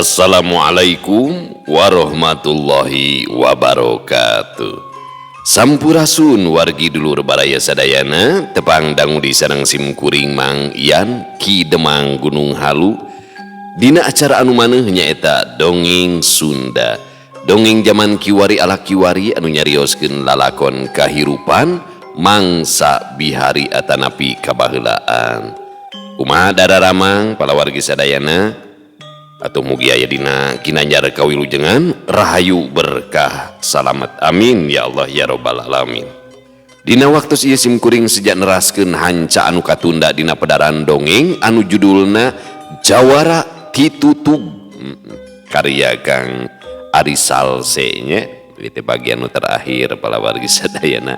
Assalamualaikum warahmatullahi wabarakatuh. Sampurasun wargi dulur baraya sadayana, tepang dangu di sareng simkuring Mang Ian Ki Demang Gunung Halu. Dina acara anu maneuh nyaeta dongeng Sunda. Dongeng zaman kiwari ala kiwari anu nyarioskeun lalakon kahirupan mangsa bihari atanapi kabaheulaan. Kumaha dararamang pala wargi sadayana? Atau mugi aya dina kinanjar kawilujengan rahayu berkah salamet amin ya Allah ya robbal alamin. Dina waktu ieu simkuring sejak neraskeun hanca anu katunda dina pedaran dongeng anu judulna Jawara Titutug karya Kang Ari Salse nya itu bagian anu terakhir pala wargi sadayana.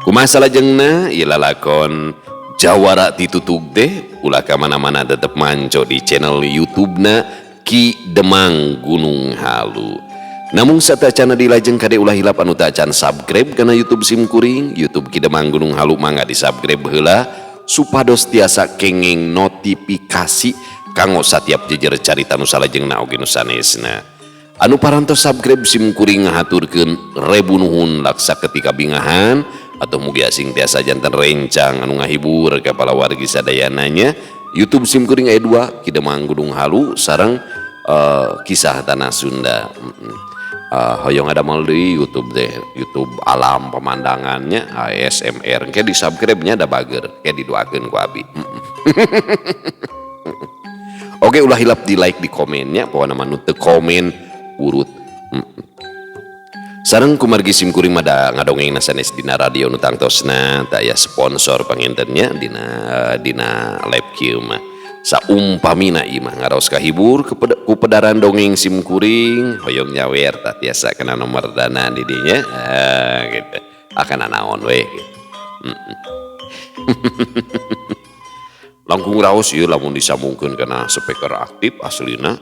Kumaha salajengna ieu lalakon Jawara Titutug teh ulah ka mana-mana tetep manco di channel YouTube-na Ki Demang Gunung Halu. Namun satacana dilajeng kade ulah hilap anu teu acan subscribe kana YouTube simkuring, YouTube Ki Demang Gunung Halu mangga di subscribe heula supados tiasa kenging notifikasi kanggo satiap jejer carita nu salajengna oge nu sanesna. Anu parantos subscribe simkuring ngahaturkeun rebu nuhun laksa ketika bingahan atau mugi asing tiasa jantan rencang anu ngahibur ka pala wargi sadayananya. YouTube simkuring aya 2 Ki Demang Gunung Halu sareng kisah tanah Sunda. Hoyong ada mal di YouTube deh, YouTube alam pemandangannya ASMR ke di subscribe nya da bager ke didoakeun ku abi. Oke ulah hilap di like di komennya pokona mah nu teu komen urut. Sareng kumargi simkuring mada ngadongeng sanes dina radio nu tangtosna teu aya sponsor pangintennya dina live kieu mah saumpamina ieu mah ngaraos kahibur ku pedaran dongeng simkuring hoyong nyawer tah tiasa kana nomor dana di dinya gitu akan naon we gitu. Langkung raos ieu lamun disambungkeun kana speaker aktif aslina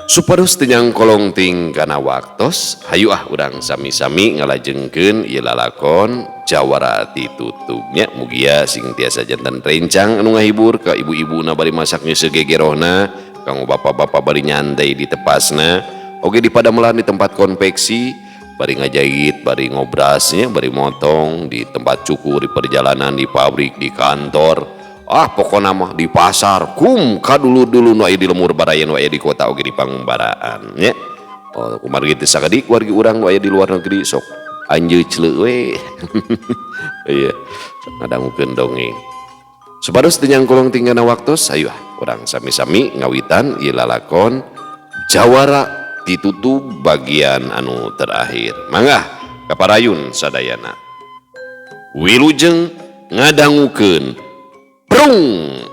supados tenyang kolong ting kana waktos hayu urang sami-sami ngalajengkeun ieu lalakon Jawara Titutug nya mugia sing tiasa jantan rencang anu ngahibur ka ibu-ibuna bari masak nyeu gegerohna kanggo bapak-bapak bari nyantai di tepasna oge di padamelan di tempat konveksi bari ngajahit bari ngobrasnya bari motong di tempat cukur di perjalanan di pabrik di kantor pokoknya mah di pasar kadulu-dulu nu aya di lemur barayan nu aya di kota oge di pangumbaraan nya. Kumargi teh sakadik wargi urang nu aya di luar negeri sok anjeu ceuleuh we. Iya, ngadangukeun dongeng. Supados teu nyangkolong tinggana waktos hayu urang sami-sami ngawitan ieu lalakon Jawara Titutug bagian anu terakhir. Mangga kaparayun sadayana. Wilujeng ngadangukeun Prung.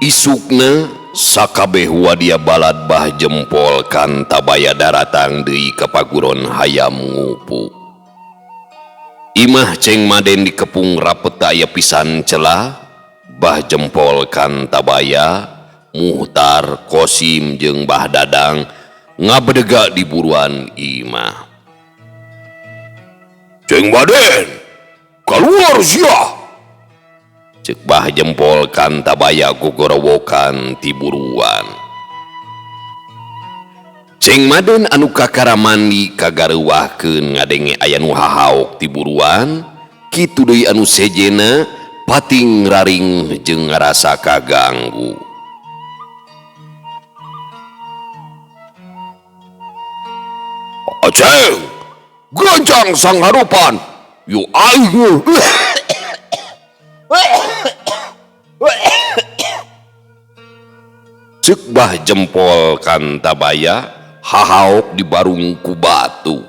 Isukna sakabeh wadia balad bah jempol kan tabaya daratang deui ka paguron hayam ngupu. Imah ceng maden dikepung rapet aya pisan celah bah jempol kan tabaya Muhtar, Kosim jeung Bah Dadang ngabedega di buruan imah. "Ceng Maden, keluar sia!" Cek Bah Jempol Kantabaya gogorowokan ti buruan. Ceng Maden anu kakara mandi kagareuwahkeun ngadenge aya nu hahaok ti buruan, kitu deui anu sejena pating raring jeung ngarasa kaganggu. "Aceng, gancang sangharupan, yu aing." Cek Bah Jempol Kantabaya hahaok di barung ku batu.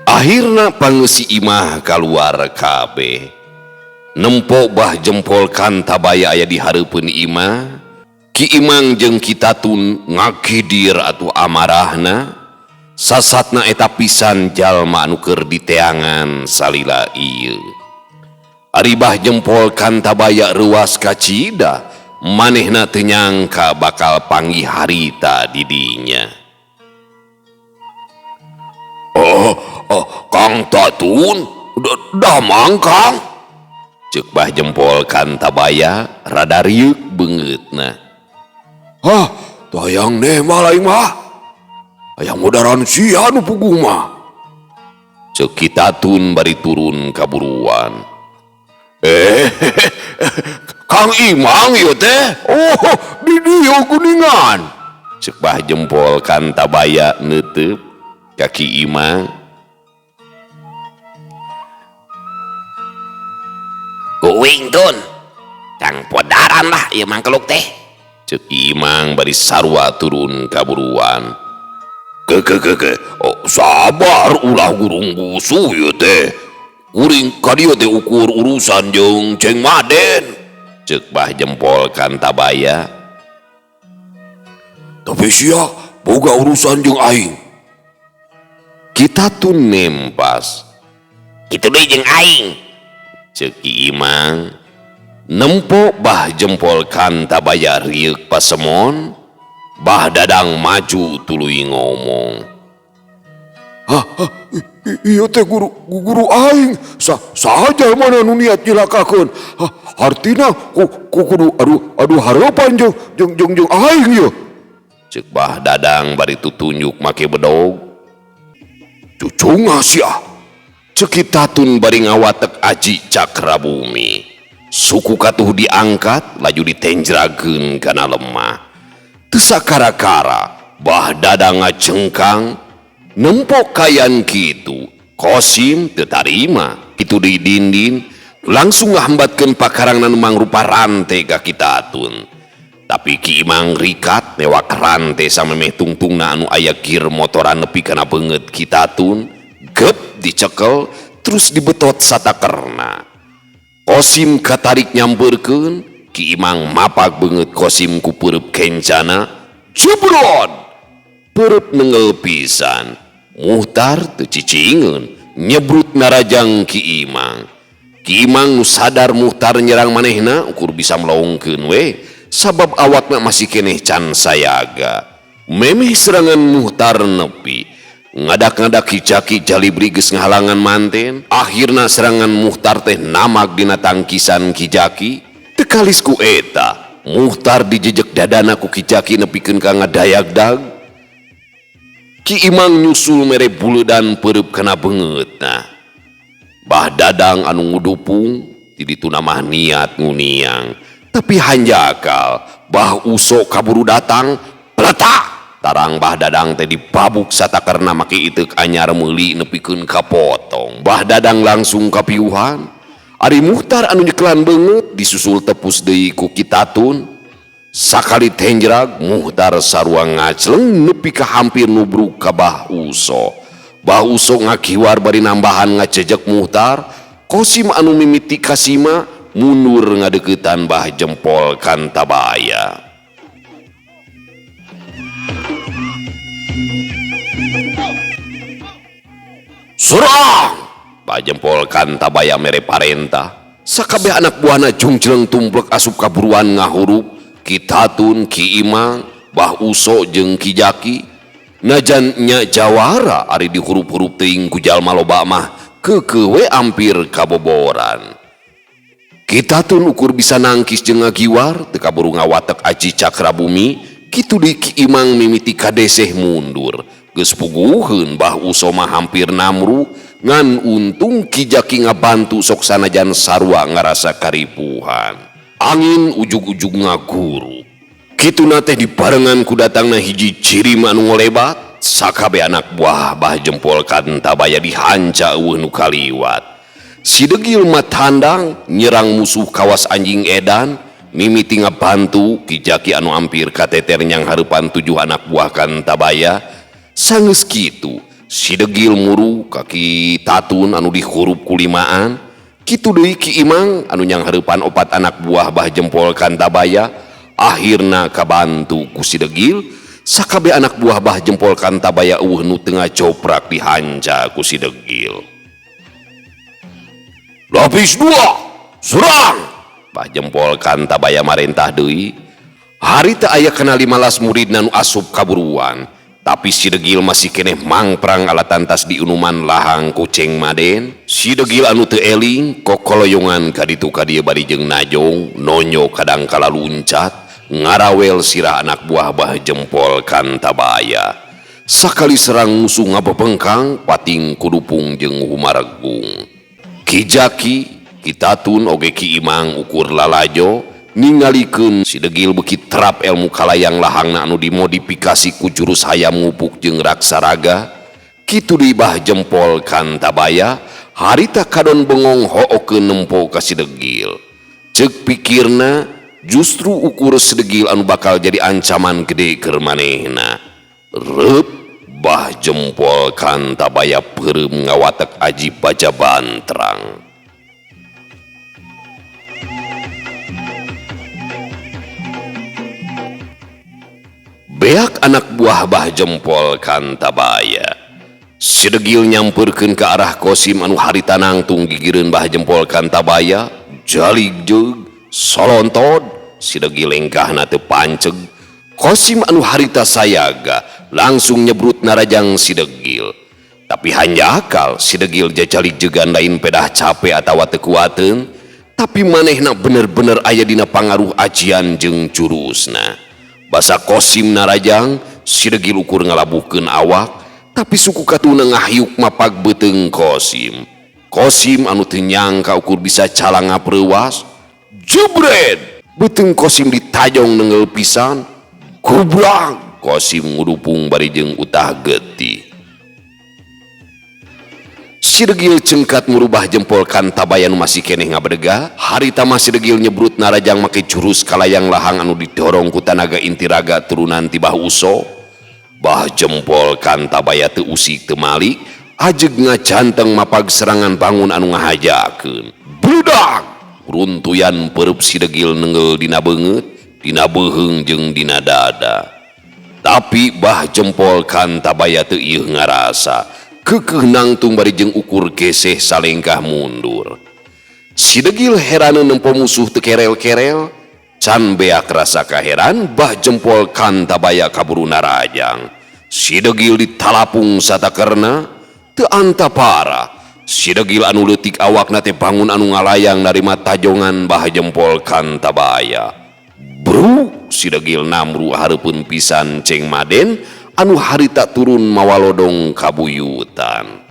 Akhirna pangeusi imah kaluar kabeh. Nempo Bah Jempol Kantabaya aya di hareupeun imah, Ki Imang jeung Ki Tatun ngakidir atuh amarahna, sasatna eta pisan jalma anu keur diteangan salila ieu. Ari Bah Jempol Kantabaya reuas kacida, manehna teu nyangka bakal panggih harita di dinya. Kang Tatun, damang Kang. Cek Bah Jempol Kantabaya rada rieuk beungeutna. Tayang deh malah mah. Aya modaran sia nu puguh mah. Cek Ki Tatun bari turun ka buruan. Kang Imang ieu teh. Oh, di dieu kuningan. Cek Bah Jempol Kantabaya neuteub ka Ki Imang. "Kuing Tun, Kang podaran lah ieu mangkeluk teh." Cek Imang bari sarua turun ka buruan. Ke sabar ulah gurung busu ieu teh. Uring ka dieu teh ukur urusan jeung Ceng Maden. Cek Bah Jempol Kantabaya. "Tapi sia boga urusan jeung aing." Ki Tatun nempas. "Kitu deui jeung aing." Cek Ki Imang. Nempo Bah Jempol Kantabaya rieuk pasemon, Bah Dadang maju tuluy ngomong. "Ieu teh guru aing, saja mana nu niat nyilakakeun. Artina kudu adu hareupan jeung aing ieu." Cek Bah Dadang bari tutunjuk make bedog. "Cucunga sia." Cek Ki Tatun bari ngawatek aji Cakrabumi. Suku katuh diangkat laju ditenjrageun kana lemah. Teu sakara-kara Bah Dadang ngacengkang. Nempo kayan kitu, Kosim teu tarima. Kitu deui dindin langsung ngahambatkeun pakarangna nu mangrupa rante ka Ki Tatun. Tapi Ki Imang rikat newak rante samemeh tungtungna anu aya gir motoran nepi kana beungeut Ki Tatun, gep dicekel terus dibetot satakerna. Kosim katarik nyampeurkeun, Ki Imang mapag beungeut Kosim ku peureub kencana, jebrod. Peureub neungel pisan. Muhtar teu cicingeun, nyebrut narajang Ki Imang. Ki Imang nu sadar Muhtar nyerang manehna ukur bisa melongkeun we, sabab awakna masih keneh can sayaga. Memeh serangan Muhtar nepi. Ngadak-ngadak Ki Jaki Jalibri geus ngahalangan manten. Akhirna serangan Muhtar teh namag dina tangkisan Ki Jaki. Teu kalis ku eta, Muhtar dijejek dadana ku Ki Jaki nepikeun ka ngadayagdag. Ki Imang nyusul mere buleudan peureub kana beungeutna. Bah Dadang anu ngudupung ti ditu mah niat nguniang, tapi hanjakal Bah Uso kaburu datang, peletak. Tarang Bah Dadang teh dipabuk satakerna make iteuk anyar meuli nepikeun ka potong. Bah Dadang langsung kapiuhan. Ari Muhtar anu nyeklan beungeut disusul tepus deui ku Ki Tatun. Sakali tenjrag Muhtar sarua ngacleng nepi ka hampir nubruk ka Bah Uso. Bah Uso ngakiwar bari nambahan ngacejek Muhtar. Kosim anu mimiti kasima mundur ngadeuketan Bah Jempol Kantabaya. "Serang!" Bah Jempol Kantabaya mere parentah. Sakabeh anak buahna jungjeleng tumplek asup kaburuan ngahurup Ki Tatun, Ki Imang, Bah Uso jeung Ki Jaki. Najan nya jawara ari dihurup-hurup teuing ku jalma loba mah keukewe ampir kaboboran. Ki Tatun ukur bisa nangkis jeung ngagiwar teu kaburu ngawatek aji Cakrabumi, kitu deui Ki Imang mimiti kadeseh mundur. Geus puguheun Bah Uso mah hampir namru ngan untung Ki Jaki ngabantu sok sanajan sarua ngarasa karipuhan. Angin ujug-ujug ngaguru. Kituna teh dibarengan ku datangna hiji cirim anu ngolebat, sakabeh anak buah Bah Jempol Kantabaya dihanca eueuh nu kaliwat. Si Degil mah tandang nyerang musuh kawas anjing edan, mimiti ngabantu Ki Jaki anu ampir kateter nyang hareupan 7 anak buah Kantabaya. Sanggeus kitu, si Degil muru ka Ki Tatun anu dihurup kulimaan, kitu deui Ki Imang anu nyang hareupan 4 anak buah Bah Jempol Kantabaya. Akhirna kabantu ku si Degil, sakabeh anak buah Bah Jempol Kantabaya eueuh nu teu ngacoprak dihanca ku si Degil. Lapis 2, serang! Bah Jempol Kantabaya marentah deui. Harita aya kana 15 muridna nu asup kaburuan, tapi si Degil masih keneh mangprang alatan tas di unuman lahang ku Ceng Maden. Si Degil anu teu eling kokoloyongan ka ditu ka dieu bari jeung najong nonyo kadang kala luncat ngarawel sirah anak buah Bah Jempol Kantabaya. Sakali serang musuh ngabebengkang pating kudupung jeung humaregung. Ki Jaki, Ki Tatun oge Ki Imang ukur lalajo ningalikeun si Degil beuki terap ilmu kalayang lahangna anu dimodifikasi ku jurus hayam ngupuk jeung raksaraga. Kitu deui Bah Jempol Kantabaya harita kadon bengong hookeun nempo ka si Degil. Ceuk pikirna justru ukur si Degil anu bakal jadi ancaman gede keur manehna. Reup Bah Jempol Kantabaya peureum ngawatek aji baja bantrang. Beak anak buah Bah Jempol Kantabaya. Si Degil nyamperkeun ke arah Kosim anu harita nangtung gigireun Bah Jempol Kantabaya, jalig jeug, solontod. Si Degil engkahna teu panceg. Kosim anu harita sayaga langsung nyebrut narajang si Degil. Tapi hanjakal si Degil jajalig jegan lain pedah capek atawa teu kuateun, tapi manehna bener-bener aya dina pangaruh ajian jeung curusna. Basa Kosim narajang, si Degil ukur ngalabuhkeun awak, tapi suku katuna ngahiuk mapag beuteung Kosim. Kosim anu teu nyangka ukur bisa calang ngapreuwas, jebret! Beuteung Kosim ditajong neungeul pisan. Kubrang! Kosim ngudupung bari jeung utah getih. Si Degil cengkat ngurubah Jempol Kantabaya nu masih keneh ngabedega. Harita mah si Degil nyebrut narajang make jurus kalayang lahang anu didorong ku tanaga inti raga turunan ti Bah Uso. Bah Jempol Kantabaya teu usik teu malik, ajeg ngacanteng mapag serangan bangun anu ngahajakeun. Bludak! Runtuyan peurup si Degil neungeul dina beungeut, dina beuheung jeung dina dada. Tapi Bah Jempol Kantabaya teu ieu ngarasa, keukeuh nangtung bari jeung ukur geseh salengkah mundur. Si Degil heraneun nempo musuh teu kerel-kerel, can beak rasa kaheran Bah Jempol Kantabaya kaburu narajang. Si Degil ditalapung satakerna teu antapara. Si Degil anu leutik awakna teh bangun anu ngalayang narima tajongan Bah Jempol Kantabaya. Bru, si Degil namru hareupeun pisan Ceng Maden anu harita turun mawalodong kabuyutan.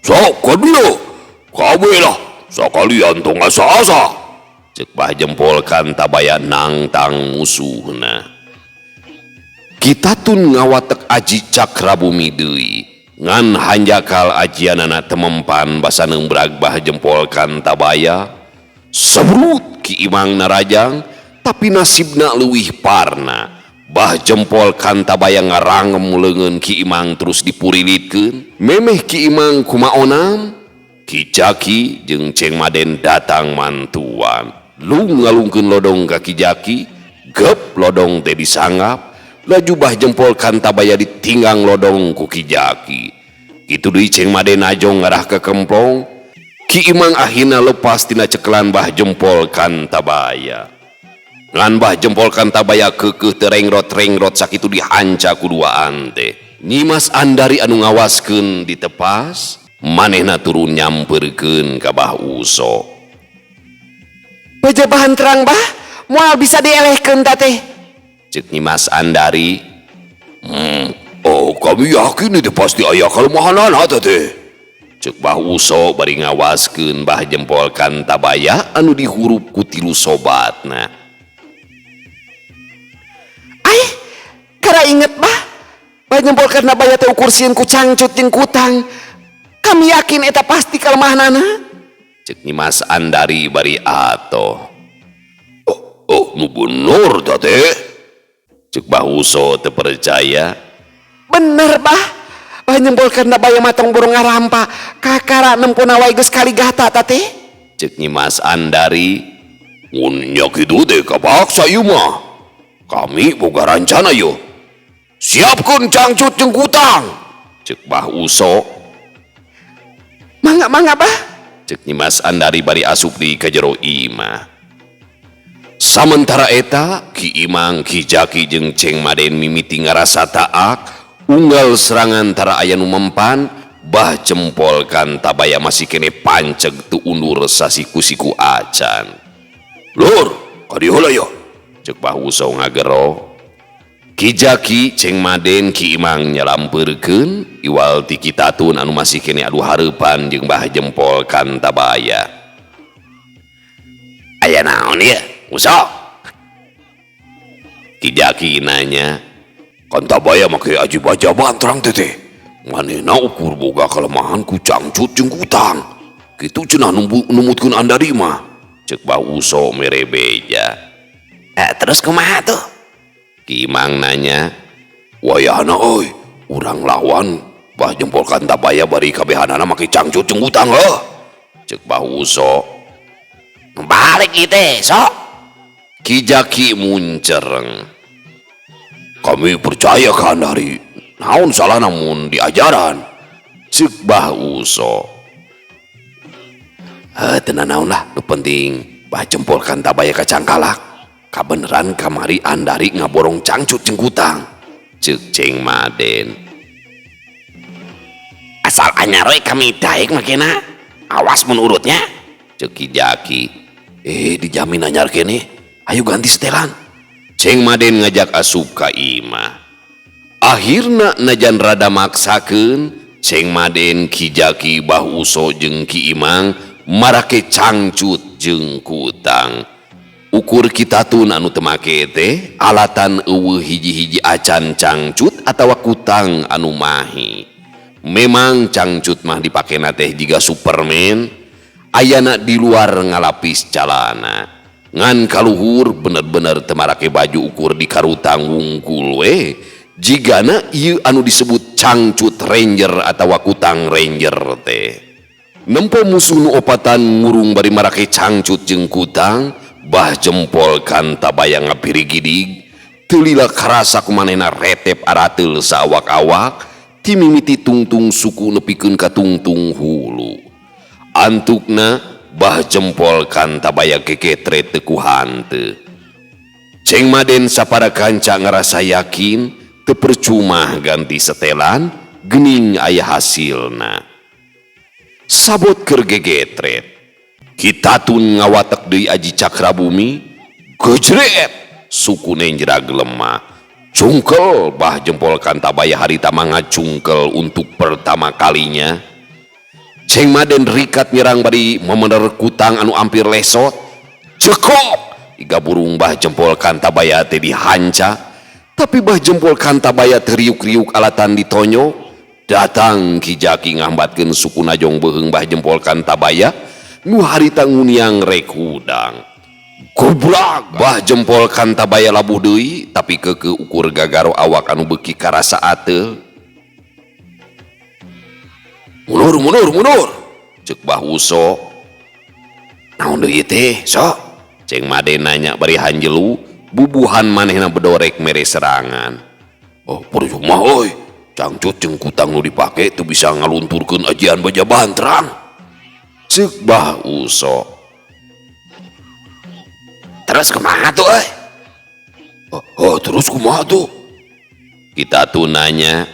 Sok kadulu, kabeh lah sakalian tong asa-asa. Ceuk Bah Jempol Kantabaya nangtang musuhna. Ki Tatun ngawatek aji Cakrabumi deui. Ngan hanjakal ajianana temempan basa neumbrag Bah Jempol Kantabaya. Sabrut Ki Imang narajang, tapi nasibna leuwih parna. Bah Jempol Kantabaya ngarangem leungeun Ki Imang terus dipurilitkeun. Memeh Ki Imang kumaonam, Ki Jaki jeung Ceng Maden datang mantuan. Lu ngalungkeun lodong ka Ki Jaki, gep lodong teh disanggap, laju Bah Jempol Kantabaya ditinggang lodong ku Ki Jaki. Kitu deui Ceng Maden najong ngarah ke kemplong. Ki Imang akhirna lepas tina cekelan Bah Jempol Kantabaya. Ngan Bah Jempol Kantabaya kekeh terengrot-rengrot sakitu dihanca kuduaan teh. Nyimas Andari anu ngawaskeun ditepas, manehna turun nyamperkeun ka Bah Uso. Pejabahan terang bah, moal bisa dielehkeun teh. Cek Nyimas Andari, Oh, kami yakin itu pasti aya kalemahanana teh. cek Bah Uso bari ngawaskeun Bah Jempol Kantabaya anu dihurup ku tilu sobatna. Ai, kara inget bah, Bah Jempol Kantabaya teh ukur sieun ku cangcut jeung kutang. Kami yakin eta pasti kalemahanana. Cek Nyimas Andari bari ato. Oh, nu bener teh. Cek Bah Uso teu percaya. Bener bah, Bah Jempol Kantabaya matong burung ngarampa. Kakara nempuna wae geus kali gata teh. Cek Nyimas Andari, Mun nya kitu teh kapaksa ieu mah. Kami boga rancana yo. Siapkeun cangcut jeung kutang. cek Bah Uso. Mangga bah. Cek Nyimas Andari bari asup di kajero imah. Samentara eta Ki Imang, Ki Jaki jeung Ceng Maden mimiti ngarasa taak unggal serangan tara aya nu mempan. Bah Jempol Kantabaya masih kene panceg tu undur sasiku-siku acan. Lur, kadi heula yo. Cek Bah Uso ngagero. Ki Jaki, Ceng Maden, Ki Imang nyalampeurkeun iwal ti kitatun anu masih kene adu hareupan jeung Bah Jempol Kantabaya. Aya naon ieu, Uso? Ki Jaki nanya. Kantabaya make aji bajaban terang teh. Manehna ukur boga kalemahan ku cangcut jeung kutang. Kitu cenah numutkeun Andari mah. Cek Bah Uso mere beja. Terus kumaha tuh? Ki Imang nanya. Wayahna euy, urang lawan Bah Jempol Kantabaya bari kabehanana make cangcut jeung kutang heuh. Cek Bah Uso. Balik kita sok. Ki Jaki muncereng. Kami percaya ka Andari. Naon salah namun diajaran. Cek Bah Uso. Tenan naon lah, nu penting Bah Jempol Kantabaya kacangkalak. Kabeneran kamari Andari ngaborong cangcut jeung kutang. Cek Ceng Maden. Asal anyar we kami daek makena. Awas mun urutnya. Cek Ki Jaki. Dijamin anyar kene. Ayo ganti setelan. Ceng Maden ngajak asup ka imah. Akhirna najan rada maksakeun, Ceng Maden, Ki Jaki, Bah Uso jeung Ki Imang marake cangcut jeung kutang. Ukur kitatun anu teu make teh alatan eueuh hiji-hiji acan cangcut atawa kutang anu mahi. Memang cangcut mah dipakena teh jiga Superman, ayana di luar ngalapis calana. Ngan kaluhur bener-bener temarake baju ukur di karutang wungkul we. Jigana ieu anu disebut cangcut ranger atawa kutang ranger teh. Nempo musuh nu opatan ngurung bari marake cangcut jeung kutang, Bah Jempol Kantabaya ngapirigidig, teu lila karasa kumanehna retep arateul saawak-awak, ti mimiti tungtung suku nepikeun ka tungtung hulu. Antukna Bah Jempol Kantabaya keketre teu ku hanteu. Ceng Maden sapara kanca ngarasa yakin teu percuma ganti setelan, geuning aya hasilna. Sabot keur gegetret. Kitatun ngawatek deui aji Cakrabumi, gejret sukune njrag lemah. Cungkel Bah Jempol Kantabaya harita mangacungkel untuk pertama kalinya. Ceng Maden rikat nyerang bari memener kutang anu ampir lesot. Cekop iga burung Bah Jempol Kantabaya teh dihanca. Tapi Bah Jempol Kantabaya teriuk-riuk alatan ditonyo. Datang Ki Jaki ngambatkeun suku najong beheung Bah Jempol Kantabaya nu harita nguniang rek hudang. Goblok Bah Jempol Kantabaya labuh deui tapi keke ukur gagaro awak anu beuki karasa ateu. Mundur. Cek Bah Uso. Naon deui teh, sok? Ceng Maden nanya bari hanjelu, bubuhan manehna bedorek mere serangan. Oh, percuma euy. Cangcut jeung kutang nu dipake teu bisa ngalunturkeun ajian bajaban terang. Cek Bah Uso. Terus kumaha tuh terus kumaha tuh? Kita tuh nanya.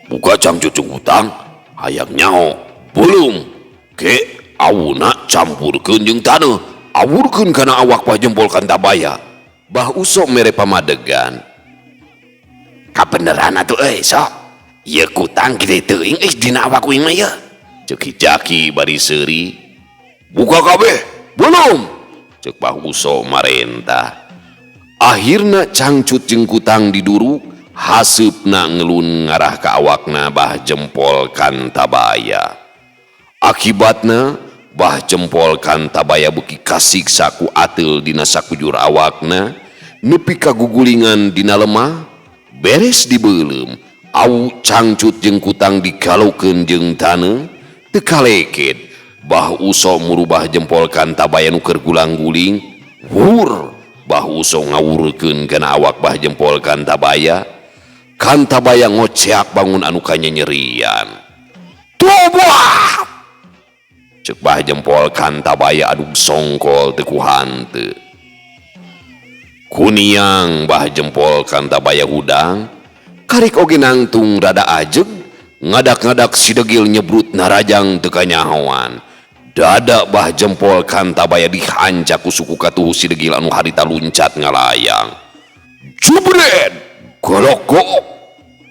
Buka cangcut jeung utang hayang nyao belum ke awuna campurkeun jeung taneuh awurkeun kana awak Bah Jempol Kantabaya. Bah Uso mere pamadegan. Kabeneran atuh sok ieu kutang gede teuing dina awak uing mah ye. Cek Jaki bari seuri. Buka kabeh belum? Cek Bah Uso marentah. Akhirna cangcut jeung kutang diduru, haseupna ngelun ngarah ka awakna Bah Jempol Kantabaya. Akibatna Bah Jempol Kantabaya beuki kasiksa ku ateul dina sakujur awakna, nepi ka gugulingan dina lemah, beres dibeulem, au cangcut jeung kutang digalokeun jeung taneuh, teu kaleket Bah Uso murubah Jempol Kantabaya nu keur gulang-guling, wur Bah Uso ngawurkeun kana awak Bah Jempol Kantabaya. Kantabaya ngoceak bangun anu kanyerian. Tobat! Cek Bah Jempol Kantabaya adu songkol teu ku hanteu. Kuniang Bah Jempol Kantabaya hudang, karik oge nangtung rada ajeg, ngadak-ngadak si degil nyebrut narajang teu kanyahoan. Dada Bah Jempol Kantabaya dihancak ku suku katuhu si degil anu harita luncat ngalayang. Jubret! Golok-golok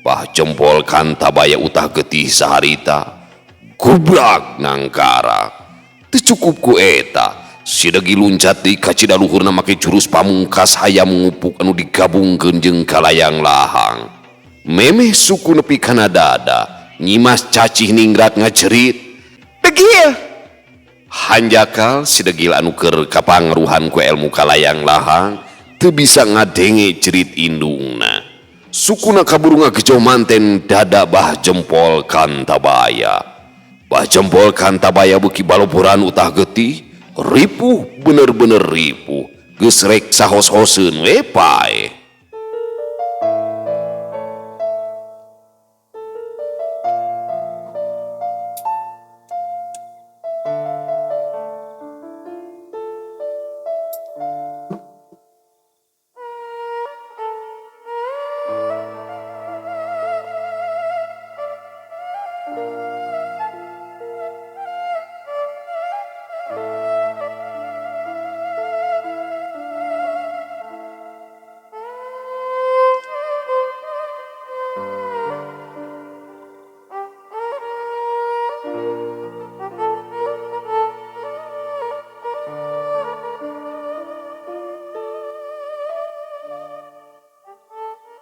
Bah Jempol Kantabaya utah getih saharita, gubrak nangkarak. Teu cukup ku eta, si degil luncat di kacida luhurna make jurus pamungkas hayam ngupuk anu digabungkeun jeung kalayang lahang. Memeh suku nepi kana dada, nyimas cacih ningrat ngacerit. Degil, Hanjakal si degil anu keur kapangruhan ku elmu kalayang lahang teu bisa ngadenge cerit indungna. Sukuna kaburu ngagejoh manten dada Bah Jempol Kantabaya. Bah Jempol Kantabaya beuki baloboran utah getih, ripuh bener-bener ripuh, geus rek sahos-hoseun we pae.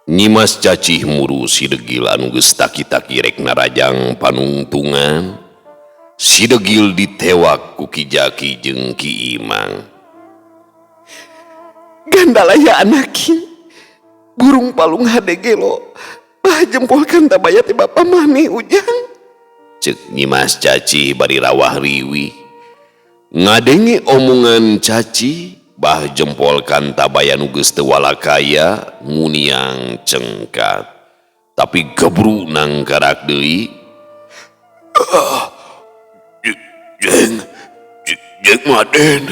Nyimas cacih muru si degil anu geus taki-taki rek narajang panungtungan. Si degil ditewak ku Ki Jaki jeung Ki Imang. gandalaya anaki, burung palung hadegelo, Bah Jempol Kantabaya teh bapa maneh ujang. Cek Nyimas cacih bari rawah riwi. Ngadenge omongan cacih, Bah Jempol Kantabaya nu geus teu walakaya muniang cengkat. Tapi gebru nangkarak deui. Jeng Maden.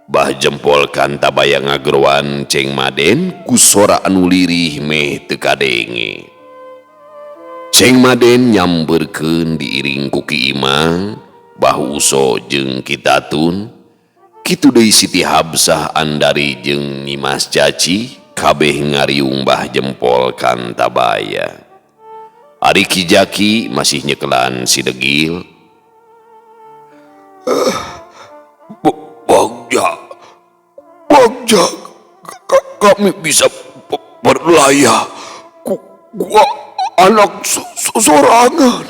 Bah Jempol Kantabaya ngagroan Ceng Maden ku sora anu lirih meh teu kadenge. Ceng Maden nyamberkeun diiring ku Ki Imang, Bah Uso jeung Ki Tatun. Kitu deui Siti Habsah Andari jeung Nyimas Caci kabeh ngariung Bah Jempol Kantabaya. Ari Ki Jaki masih nyekelan si degil. Bagja, kami bisa berlayar. Gua anak sorangan.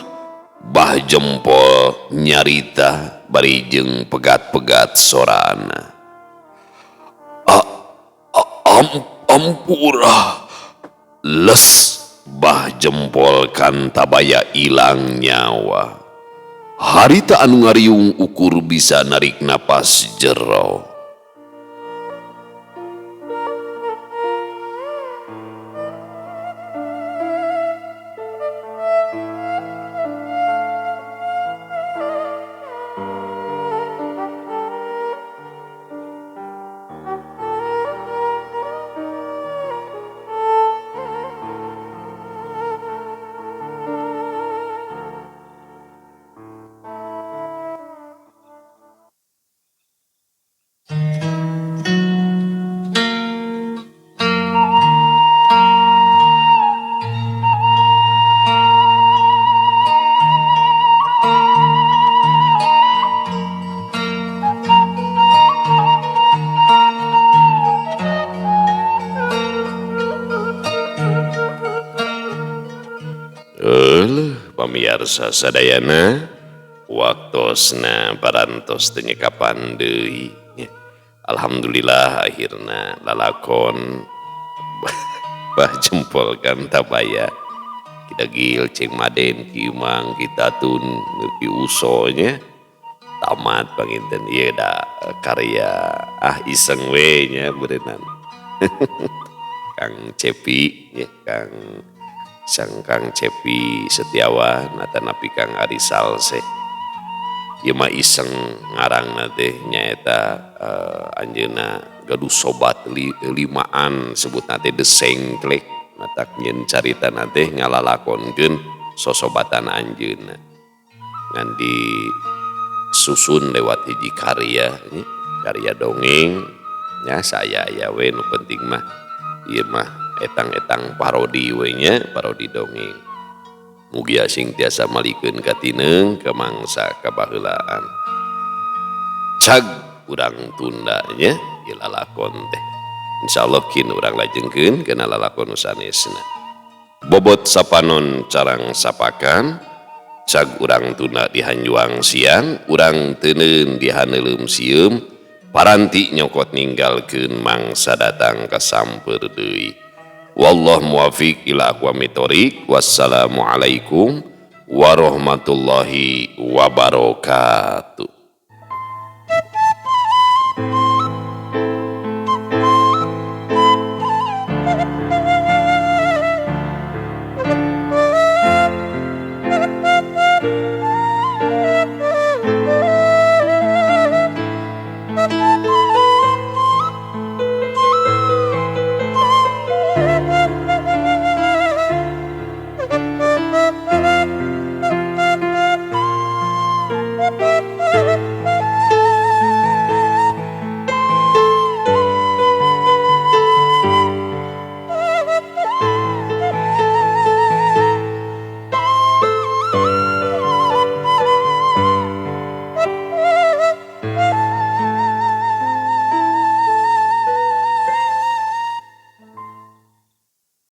Bah Jempol nyarita bari jeung pegat-pegat sorana. Ampura. Les Bah Jempol Kantabaya ilang nyawa. Harita anu ngariung ukur bisa narik napas jero. pamiarsa sadayana waktosna parantos teu nyekapan deui. Alhamdulillah akhirna lalakon bah jempol kan tabaya kita gil ceng maden kimang kita tun nepi usonya tamat panginten ieu da karya iseng we nya berenang Kang Cepi ya Kang Cepi Setiawan atanapi Kang Arisal seh ieu mah iseng ngarangna teh nyaeta anjeunna gaduh sobat limaan sebutna teh deseng klek matak nyeun caritana teh ngalalakonkeun sosobatan anjeunna ngan disusun lewat hiji karya dongeng nya saya aya we nu penting mah ieu mah etang-etang parodi we nya parodi dongeng mugia sing tiasa malikeun katineung ka mangsa kabaheulaan cag urang tunda nya ieu lalakon teh insyaallah kin urang lajengkeun kana lalakon nu sanesna bobot sapanon carang sapakan cag urang tunda dihanjuang siang urang teuneun dihaneuleum sieum paranti nyokot ninggalkeun mangsa datang kasamper deui wallah muwafiq ila aqwamit thoriq wassalamualaikum warahmatullahi wabarakatuh.